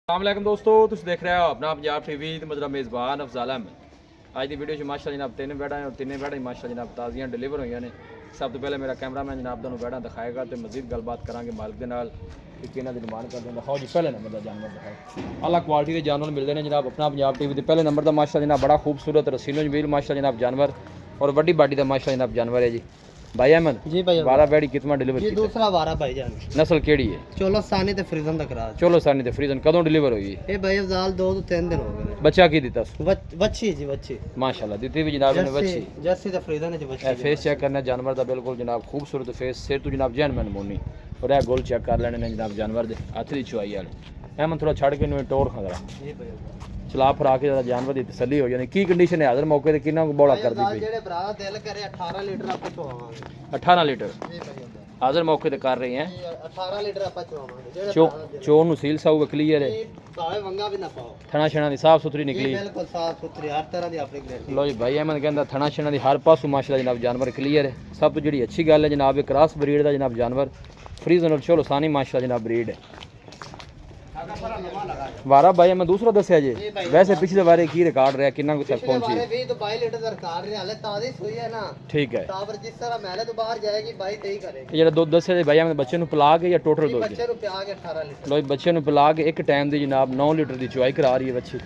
अस्सलाम दोस्तों, तुम देख रहे हो अपना पंजाब टीवी तो मेरा मेज़बान अफजाल अहमद। आज की वीडियो माशा जनाब तीन बैठा है और तीन बैठा माशा जनाब ताज़ियाँ डिलीवर हुई ने। सब तो पहले मेरा कैमरामैन जनाब तुहानू बैठा दिखाएगा तो मजीद गलबात करांगे मालिक के नाल कि इन्हां दी डिमांड कर देंगे। दिखाओ जी पहले नंबर का जानवर दिखाओ। अला क्वालिटी के जानवर मिलते हैं जनाब अपना पंजाब टीवी के पहले नंबर का माशा जनाब बड़ा खूबसूरत रसीनो जमील माशा जनाब जानवर और वड्डी बाडी का माशा जनाब जानवर है जी। भाई अहमद जी भाई वारा बैड़ी कितना डिलीवर जी दूसरा वारा भाई जान नस्ल केड़ी है? चोलोसानी ते फ्रीजन दा कराज चोलोसानी ते फ्रीजन कदों डिलीवर हुई? ए भाई अफजाल 2 तो 3 दिन हो गए। बच्चा की दिता बच्ची जी बच्ची माशाल्लाह दी भी जनाब ने बच्ची जर्सी ते फ्रीजन च बच्ची। फेस चेक करना जानवर दा बिल्कुल जनाब खूबसूरत फेस सिर तो जनाब जैनमैन मोनी और यह गोल चेक कर लेने जनाब जानवर दे हथ दी चुआई वाले अहमद थोड़ा छड़ के इन्हें टोर खा जी भाई चला फरा के जानवर की तसली हो जानी। की कंडीशन है हाजिर मौके ते कितना बौला कर दी जेड़े भरा दिल करे 18 लीटर आपको चवावांगे। 18 लीटर जी भाई हाजिर मौके ते कर रहे हैं 18 लीटर आपको चवावांगे। जेड़े चोन नु सील साउ क्लियर है भावे वंगा भी ना पाओ थना छना दी साफ सुथरी निकली बिल्कुल साफ सुथरी हर तरह दी अपनी गारंटी। लो जी भाई अहमद कहंदा थना छना दी हर पासों माशाल्लाह जनाब जानवर क्लियर है। सब तो जी अच्छी गल है जनाब ये क्रॉस ब्रीड दा जनाब जानवर फ्रीजन और चोलोसानी माशाल्लाह जनाब ब्रीड है। वारा भाई मैं दूसरा दसिया जी वैसे पिछले बारे की रिकॉर्ड रहा कितना कुछ पहुंची 20 तो 22 लीटर दा रिकॉर्ड रहा हाले ताजी सुई है ना। ठीक है तावर जिस तरह महले तो बाहर जाएगी 22 23 करेगी। ये दो दसिया जी भाई मैं बच्चे नु पिला के या टोटल दो बच्चे नु प्या के 18 लीटर लो बच्चे नु पिला के एक टाइम दी जनाब 9 लीटर दी चुआई करा रही है बच्ची।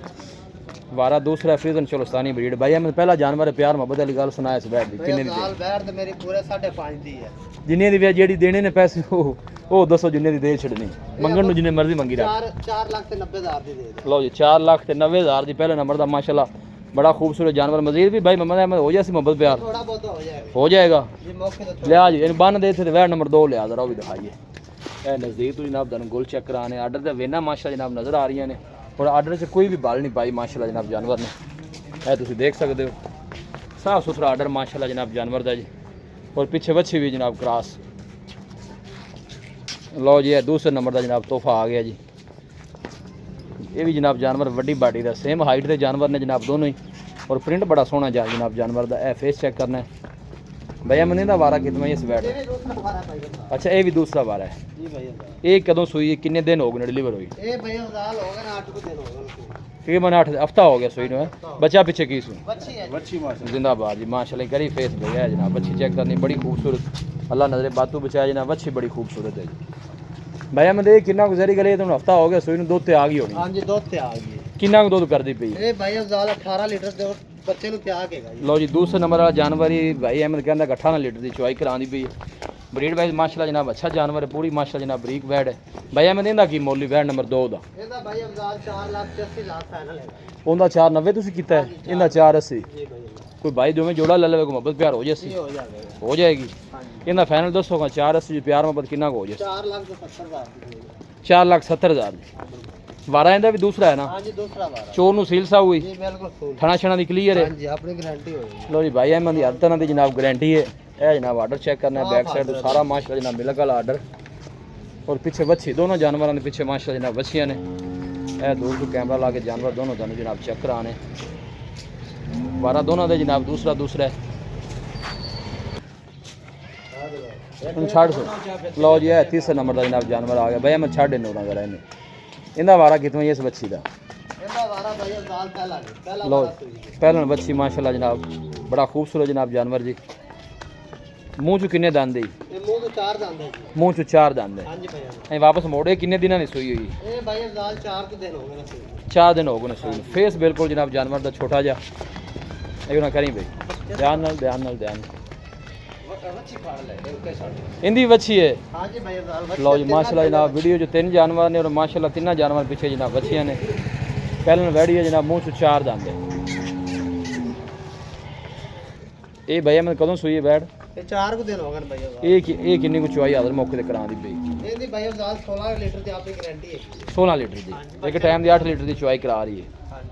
वारा दूसरा फ्रीजन चोलोसानी ब्रीड भाई मैं पहला जानवर प्यार मोहब्बत वाली गल सुनाया इस बैठ दी किन्ने दी साल बैठ ते मेरी पूरे 5.5 दी है जिन्ने दी जेडी देने ने पैसे ओ दसो जिन्ने दी दे छड़नी मंगन नु जिन्ने मर्जी मंगी रख 4 लाख ते 90 हज़ार दी दे दे। लो जी 4 लाख ते 90 हज़ार दी पहले नंबर दा माशाल्लाह बड़ा खूबसूरत जानवर मजीद भी भाई मोहम्मद अहमद हो जाए मोहब्बत प्यार थोड़ा बहुत हो हो जाएगा जी मौके तो लिया जी इन बन दे थे वैड नंबर 2 लिया जरा वो भी दिखाइए। ए नज़दीक तो जनाब दन गोल चेक कराने आर्डर दे वेना माशा जनाब नज़र आ रही ने और आर्डर से कोई भी बाल नहीं पाई माशाल्लाह जनाब जानवर ने ए तुम देख सकते हो साफ सुथरा आर्डर माशाल्लाह जनाब जानवर दा जी और पीछे बच्ची भी जनाब क्रॉस। लो जी दूसरे नंबर का जनाब तोहफा आ गया जी। ये भी जनाब जानवर वड्डी बाडी का सेम हाइट के जानवर ने जनाब दोनों ही और प्रिंट बड़ा सोहना जा जनाब जानवर का ए फेस चेक करना है भैया मैंने ना वारा कितना इस बैठ। अच्छा ये भी दूसरा वारा है जी भैया ये कदों सुई कितने दिन हो गए डिलीवर हुई? ए भैया साल हो गए 8 दिन हो गए तकरीबन 8 हफ्ता हो गया सुई है। बच्चा पीछे की सुई बच्ची है बच्ची माशाल्लाह जिंदाबाद जी माशाल्लाह करी फेस भैया है जनाब बच्ची चेक करनी बड़ी खूबसूरत अल्लाह नजरे बातू बचाया जनाब बच्ची बड़ी खूबसूरत है जी। भैया मैं देख कितना गुजारी करे तुम हफ्ता हो गया सुई दूध ते आ गई होगी। हां जी दूध ते आ गई कितना दूध कर दी पई? ए भैया जाल 18 लीटर दे बच्चे नु क्या केगा जी। लो जी दूसरे नंबर वाला जानवर ही भाई अहमद कहंदा 18 लीटर की चुआई करानी पई ब्रीड वाइज माशाल्लाह जनाब अच्छा जानवर है पूरी माशाल्लाह जनाब बरीक वैड है। भाई अहमद इंदा की मोली वैड नंबर 2 दा ਇਹਦਾ ਭਾਈ ਅਫਜ਼ਾਲ 4 ਲੱਖ 80 ਲੱਖ ਫਾਈਨਲ ਹੈਗਾ। ਉਹਦਾ 490 ਤੁਸੀਂ ਕੀਤਾ ਹੈ ਇਹਦਾ 480 ਜੀ ਭਾਈ ਕੋਈ ਭਾਈ ਦੋਵੇਂ ਜੋੜਾ ਲੈ ਲਵੇ ਕੋ ਮੁਹੱਬਤ ਪਿਆਰ ਹੋ ਜਾਏਗੀ ਹੋ ਜਾਏਗਾ ਹੋ ਜਾਏਗੀ। ਹਾਂਜੀ ਇਹਦਾ ਫਾਈਨਲ ਦੱਸੋਗਾ 480 ਜੀ ਪਿਆਰ ਮੁਹੱਬਤ ਕਿੰਨਾ ਕੁ ਹੋ ਜਾਏ? 4 ਲੱਖ 70 ਹਜ਼ਾਰ ਦੀ 4,70,000 ਵਾਰਾ ਇਹਦਾ ਵੀ ਦੂਸਰਾ ਹੈ ਨਾ ਹਾਂਜੀ ਦੂਸਰਾ ਵਾਰਾ ਚੋਰ ਨੂੰ ਸੀਲ ਸਾ ਹੋਈ ਜੀ ਬਿਲਕੁਲ ਫੁੱਲ ਥਣਾ ਛਣਾ ਦੀ ਕਲੀਅਰ ਹੈ। ਹਾਂਜੀ ਆਪਣੀ ਗਾਰੰਟੀ ਹੋਏਗੀ। लो जी भाई अहमद की हर तरह की जनाब गारंटी है। यह जनाब आर्डर चेक करना है बैक साइड तो सारा माशाल्लाह जनाब मिलक वाला आर्डर और पीछे बच्ची दोनों जानवरों के पीछे माशाल्लाह जनाब बच्चियाँ ने यह दूर को कैमरा ला के जानवर दोनों दोनों जनाब चेक कराने बारह दोनों दे जनाब दूसरा दूसरा छाड़ सो। लो जी है तीसरे नंबर का जनाब जानवर आ गया भाई मैं छाड़ देना जरा इन्हें इन्दा वारा कितना ही इस बच्ची का? ਇਹਦਾ ਵਾਰਾ ਭਾਈ ਅਫਜ਼ਾਲ ਪਹਿਲਾ लो ਵਾਰਾ ਸੂਈ पहले बच्ची माशाल्लाह जनाब बड़ा खूबसूरत जनाब जानवर जी। मूँह चो किन्ने दंद ही? ਇਹ ਮੂੰਹ ਤੋਂ 4 ਦੰਦ ਹੈ ਜੀ। मूँह चो 4 दंद है ਹਾਂਜੀ ਭਾਈ ऐं वापस मोड़े किन्ने दिनों की सुई हुई? ਇਹ ਭਾਈ ਅਫਜ਼ਾਲ 4 ਦਿਨ ਹੋ ਗਏ ਨਾ ਸੂਈ। 4 दिन हो गए ने सुई फेस बिल्कुल जनाब जानवर का छोटा जा ये ना करी भाई ध्यान ध्यान ਬੱਚੀ ਫੜ ਲੈ ਉੱਤੇ ਛੱਡ। इंदी बच्ची है। ਹਾਂਜੀ ਭਾਈ ਅਫਜ਼ਾਲ लो जी माशाल्लाह जनाब वीडियो जो 3 जानवर ने और माशाल्लाह 3 जानवर पीछे जनाब बच्चियां ने पहले वैड़ी है जनाब मूँह चो 4 दंद है। ये भैया मैं कदों सुई है बैठ ਇਹ 4 ਦਿਨ ਹੋ ਗਏ ਭਾਈ ਅਫਜ਼ਾਲ। ये किन्नी को चुआई आदर मौके ते करा दी पई? ਇਹਦੀ ਭਾਈ ਅਫਜ਼ਾਲ 16 ਲੀਟਰ ਦੀ ਆਪਣੀ ਗਾਰੰਟੀ ਹੈ। 16 लीटर की एक टाइम की 8 लीटर की चुआई करा रही है। ਹਾਂਜੀ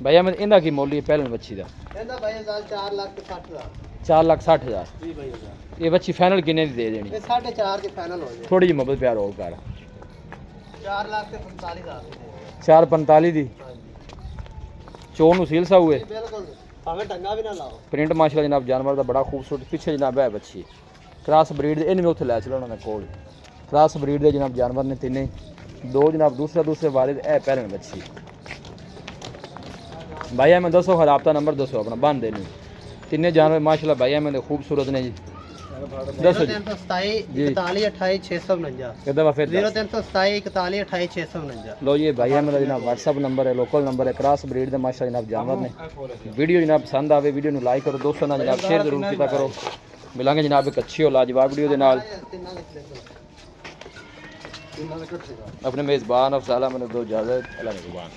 भैया मैं इनका की मोली है पहले बच्ची का? ਇਹਦਾ ਭਾਈ ਅਫਜ਼ਾਲ 4 ਲੱਖ 60 ਹਜ਼ਾਰ। 4,60,000 ਜੀ ਭਾਈ ਅਫਜ਼ਾਲ ये बच्ची फाइनल किन्ने की दे देनी? ਇਹ 4.5 ਦੀ ਫਾਈਨਲ ਹੋ ਜਾਏ। थोड़ी जी मोहब्बत प्यार हो कर 4 ਲੱਖ 45 ਹਜ਼ਾਰ ਦੀ। 4,45 दी ਹਾਂਜੀ चोर नु सील सा हुए ਬਿਲकुਲ ਭਾਵੇਂ ਟੰਗਾ ਵੀ ਨਾ ਲਾਓ। प्रिंट माशाल्लाह जनाब जानवर का बड़ा खूबसूरत पीछे जनाब है बच्ची क्रॉस ब्रीड इन में उत्थे लै चलो उन्होंने कोल क्रॉस ब्रीड के जनाब जानवर ने तीन दो जनाब दूसरे वालिद ए पहले में बच्ची भाई मैं दसो राब्ता नंबर दसो अपना बन देनी तिन्ने जानवर माशाल्लाह भाई मैं खूबसूरत ने जी दसो जी 0327 41 649 एक दफ़ा फिर 0327 41 649। लो ये भाई मेरा जनाब व्हाट्सअप नंबर है, लोकल नंबर है, क्रॉस ब्रीड के माशाल्लाह जनाब जानवर ने। वीडियो जनाब पसंद आवे वीडियो ਨੂੰ लाइक करो, दोस्तों ਨਾਲ जनाब शेयर जरूर किया करो। मिलांगे जनाब एक अच्छी और लाजवाब वीडियो के नाल। अपने मेज़बान अफजाल अहमद दो इजाज़त, अल्लाह निगहबान।